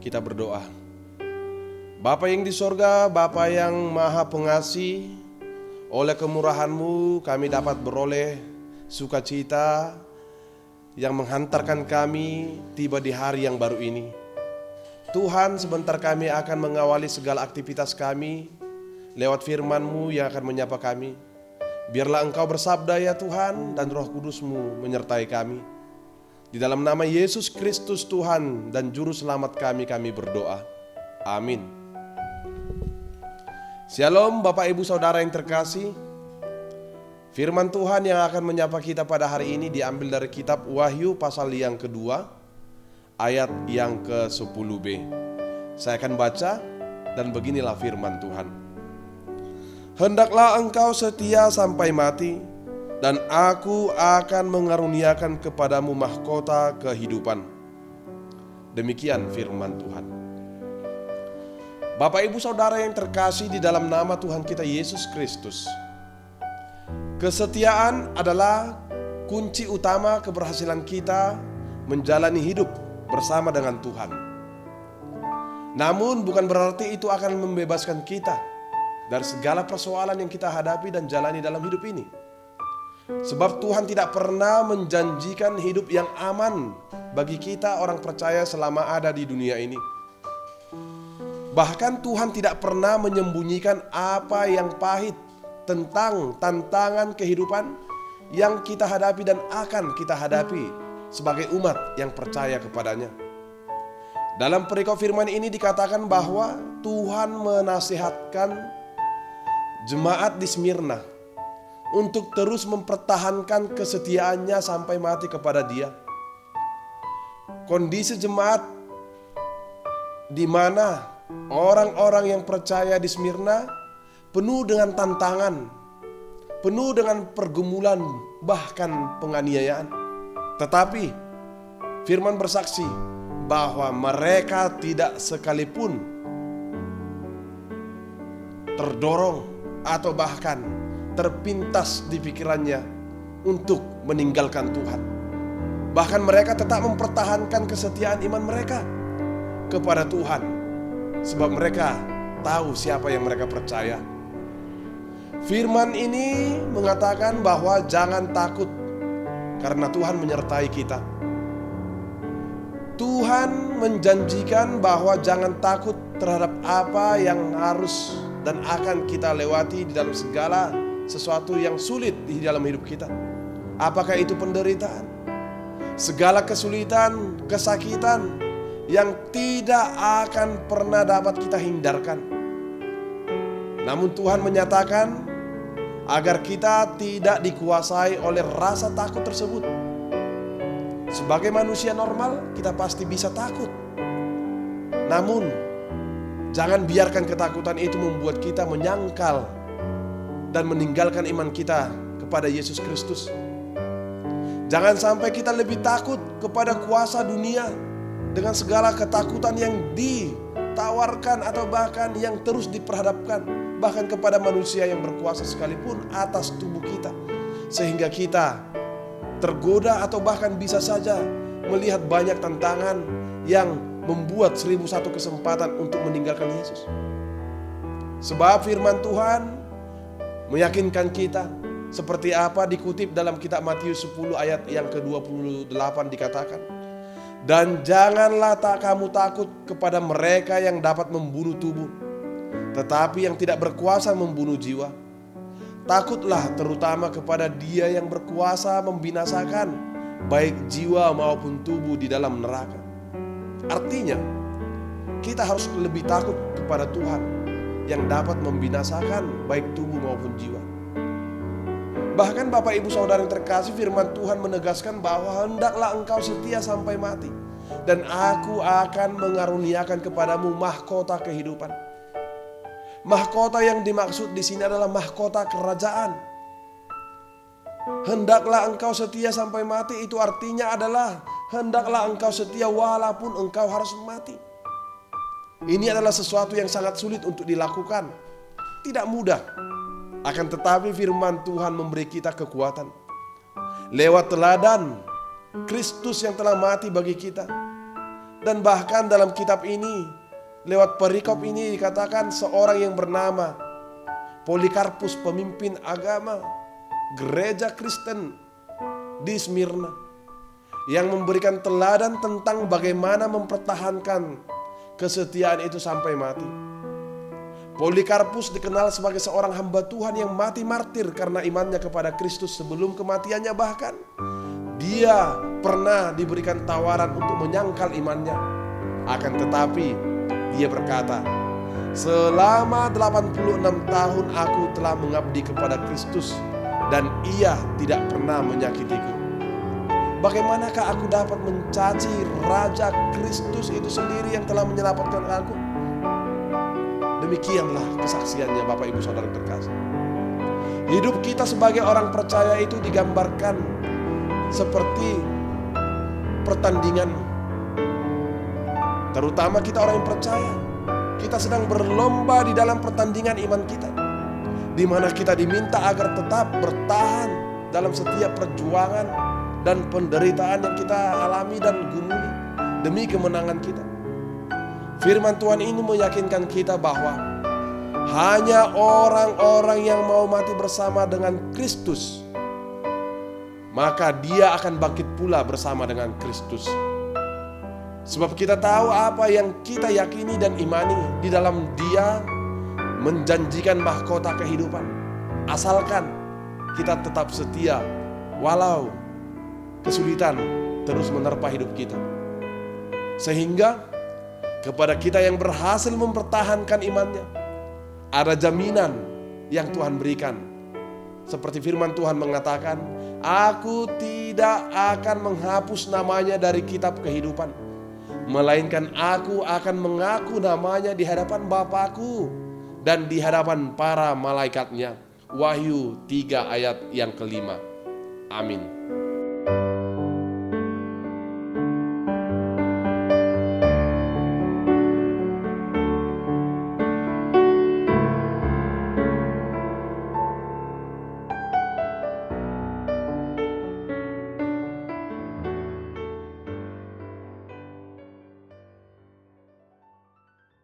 Kita berdoa. Bapa yang di sorga, Bapa yang maha pengasih, oleh kemurahan-Mu kami dapat beroleh sukacita yang menghantarkan kami tiba di hari yang baru ini. Tuhan, sebentar kami akan mengawali segala aktivitas kami lewat firman-Mu yang akan menyapa kami. Biarlah Engkau bersabda ya Tuhan, dan Roh Kudus-Mu menyertai kami. Di dalam nama Yesus Kristus Tuhan dan Juru Selamat kami berdoa. Amin. Shalom Bapak Ibu Saudara yang terkasih. Firman Tuhan yang akan menyapa kita pada hari ini diambil dari kitab Wahyu pasal yang kedua, ayat yang ke-10b. Saya akan baca dan beginilah firman Tuhan. Hendaklah engkau setia sampai mati, dan aku akan mengaruniakan kepadamu mahkota kehidupan. Demikian firman Tuhan. Bapak Ibu Saudara yang terkasih di dalam nama Tuhan kita Yesus Kristus, kesetiaan adalah kunci utama keberhasilan kita menjalani hidup bersama dengan Tuhan. Namun bukan berarti itu akan membebaskan kita dari segala persoalan yang kita hadapi dan jalani dalam hidup ini. Sebab Tuhan tidak pernah menjanjikan hidup yang aman bagi kita orang percaya selama ada di dunia ini. Bahkan Tuhan tidak pernah menyembunyikan apa yang pahit tentang tantangan kehidupan yang kita hadapi dan akan kita hadapi sebagai umat yang percaya kepadanya. Dalam perikop firman ini dikatakan bahwa Tuhan menasihatkan jemaat di Smyrna untuk terus mempertahankan kesetiaannya sampai mati kepada Dia. Kondisi jemaat di mana orang-orang yang percaya di Smyrna penuh dengan tantangan, penuh dengan pergumulan, bahkan penganiayaan. Tetapi firman bersaksi bahwa mereka tidak sekalipun terdorong atau bahkan terpintas di pikirannya untuk meninggalkan Tuhan. Bahkan mereka tetap mempertahankan kesetiaan iman mereka kepada Tuhan, sebab mereka tahu siapa yang mereka percaya. Firman ini mengatakan bahwa jangan takut karena Tuhan menyertai kita. Tuhan menjanjikan bahwa jangan takut terhadap apa yang harus dan akan kita lewati di dalam segala sesuatu yang sulit di dalam hidup kita. Apakah itu penderitaan, segala kesulitan, kesakitan yang tidak akan pernah dapat kita hindarkan. Namun Tuhan menyatakan agar kita tidak dikuasai oleh rasa takut tersebut. Sebagai manusia normal, kita pasti bisa takut. Namun jangan biarkan ketakutan itu membuat kita menyangkal dan meninggalkan iman kita kepada Yesus Kristus. Jangan sampai kita lebih takut kepada kuasa dunia dengan segala ketakutan yang ditawarkan atau bahkan yang terus diperhadapkan bahkan kepada manusia yang berkuasa sekalipun atas tubuh kita, sehingga kita tergoda atau bahkan bisa saja melihat banyak tantangan yang membuat 1001 kesempatan untuk meninggalkan Yesus. Sebab firman Tuhan meyakinkan kita seperti apa dikutip dalam kitab Matius 10 ayat yang ke-28 dikatakan, dan janganlah kamu takut kepada mereka yang dapat membunuh tubuh, tetapi yang tidak berkuasa membunuh jiwa. Takutlah terutama kepada Dia yang berkuasa membinasakan baik jiwa maupun tubuh di dalam neraka. Artinya kita harus lebih takut kepada Tuhan yang dapat membinasakan baik tubuh maupun jiwa. Bahkan Bapak Ibu Saudara yang terkasih, firman Tuhan menegaskan bahwa hendaklah engkau setia sampai mati, dan aku akan mengaruniakan kepadamu mahkota kehidupan. Mahkota yang dimaksud di sini adalah mahkota kerajaan. Hendaklah engkau setia sampai mati itu artinya adalah hendaklah engkau setia walaupun engkau harus mati. Ini adalah sesuatu yang sangat sulit untuk dilakukan, tidak mudah. Akan tetapi firman Tuhan memberi kita kekuatan lewat teladan Kristus yang telah mati bagi kita. Dan bahkan dalam kitab ini, lewat perikop ini dikatakan seorang yang bernama Polikarpus, pemimpin agama gereja Kristen di Smyrna, yang memberikan teladan tentang bagaimana mempertahankan kesetiaan itu sampai mati. Polikarpus dikenal sebagai seorang hamba Tuhan yang mati martir karena imannya kepada Kristus sebelum kematiannya. Bahkan dia pernah diberikan tawaran untuk menyangkal imannya. Akan tetapi dia berkata, selama 86 tahun aku telah mengabdi kepada Kristus dan ia tidak pernah menyakitiku. Bagaimanakah aku dapat mencaci Raja Kristus itu sendiri yang telah menyelamatkan aku? Demikianlah kesaksiannya Bapak Ibu Saudara terkasih. Hidup kita sebagai orang percaya itu digambarkan seperti pertandingan. Terutama kita orang yang percaya, kita sedang berlomba di dalam pertandingan iman kita, di mana kita diminta agar tetap bertahan dalam setiap perjuangan dan penderitaan yang kita alami dan gumuli demi kemenangan kita. Firman Tuhan ini meyakinkan kita bahwa hanya orang-orang yang mau mati bersama dengan Kristus, maka dia akan bangkit pula bersama dengan Kristus. Sebab kita tahu apa yang kita yakini dan imani, di dalam Dia menjanjikan mahkota kehidupan, asalkan kita tetap setia walau kesulitan terus menerpa hidup kita. Sehingga kepada kita yang berhasil mempertahankan imannya, ada jaminan yang Tuhan berikan. Seperti firman Tuhan mengatakan, aku tidak akan menghapus namanya dari kitab kehidupan, melainkan aku akan mengaku namanya di hadapan Bapakku dan di hadapan para malaikatnya. Wahyu 3 ayat yang ke-5. Amin.